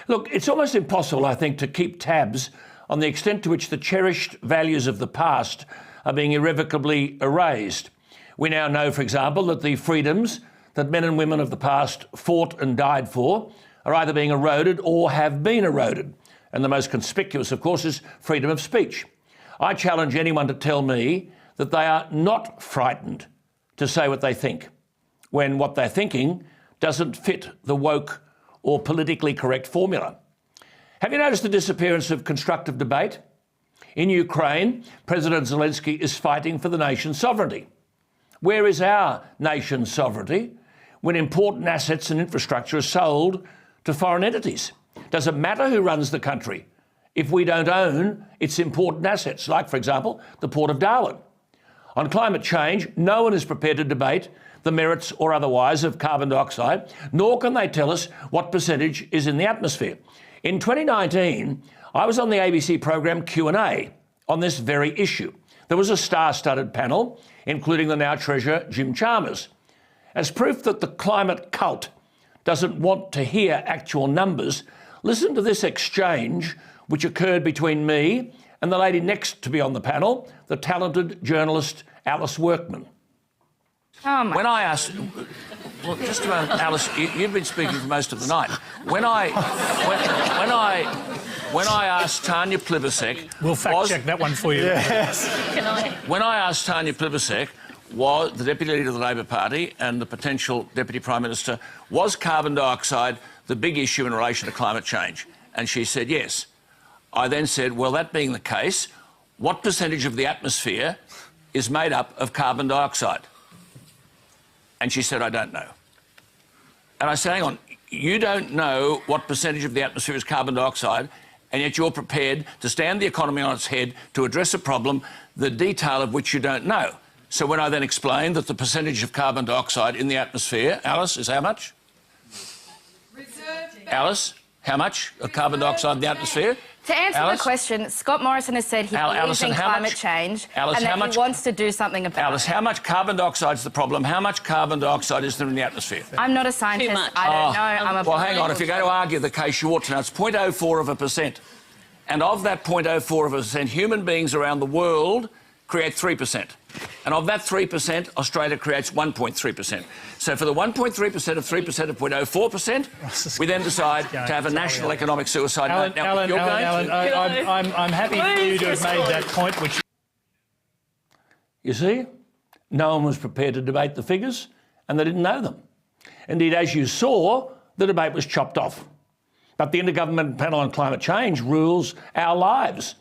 Look, it's almost impossible, I think, to keep tabs on the extent to which the cherished values of the past are being irrevocably erased. We now know, for example, that the freedoms that men and women of the past fought and died for are either being eroded or have been eroded. And the most conspicuous, of course, is freedom of speech. I challenge anyone to tell me that they are not frightened to say what they think, when what they're thinking doesn't fit the woke or politically correct formula. Have you noticed the disappearance of constructive debate? In Ukraine, President Zelensky is fighting for the nation's sovereignty. Where is our nation's sovereignty when important assets and infrastructure are sold to foreign entities? Does it matter who runs the country if we don't own its important assets, like, for example, the Port of Darwin? On climate change, no one is prepared to debate the merits or otherwise of carbon dioxide, nor can they tell us what percentage is in the atmosphere. In 2019, I was on the ABC program Q&A on this very issue. There was a star-studded panel, including the now Treasurer Jim Chalmers. As proof that the climate cult doesn't want to hear actual numbers, listen to this exchange which occurred between me and the lady next to me on the panel, the talented journalist Alice Workman. When I asked, well, just a moment, Alice, you've been speaking for most of the night. When I asked Tanya Plibersek, we'll fact check that one for you. Yes. When I asked Tanya Plibersek, was the Deputy Leader of the Labor Party and the potential Deputy Prime Minister, was carbon dioxide the big issue in relation to climate change? And she said yes. I then said, well, that being the case, what percentage of the atmosphere is made up of carbon dioxide? And she said, I don't know. And I said, hang on, you don't know what percentage of the atmosphere is carbon dioxide, and yet you're prepared to stand the economy on its head to address a problem, the detail of which you don't know. So when I then explained that the percentage of carbon dioxide in the atmosphere, Alice, is how much? Alice, how much of carbon dioxide in the atmosphere? To answer the question, Scott Morrison has said he believes in climate change and that he wants to do something about it. Alice, how much carbon dioxide is the problem? How much carbon dioxide is there in the atmosphere? I'm not a scientist. Too much. I don't know. I'm a well, hang on. If you're going to argue the case, you ought to know. It's 0.04%. And of that 0.04%, human beings around the world create 3%. And of that 3%, Australia creates 1.3%. So for the 1.3% of 3% of 0.04%, we then decide to have a national economic suicide note. Now, Alan, I'm happy for you to have made that point, which... You see, no one was prepared to debate the figures, and they didn't know them. Indeed, as you saw, the debate was chopped off. But the Intergovernmental Panel on Climate Change rules our lives.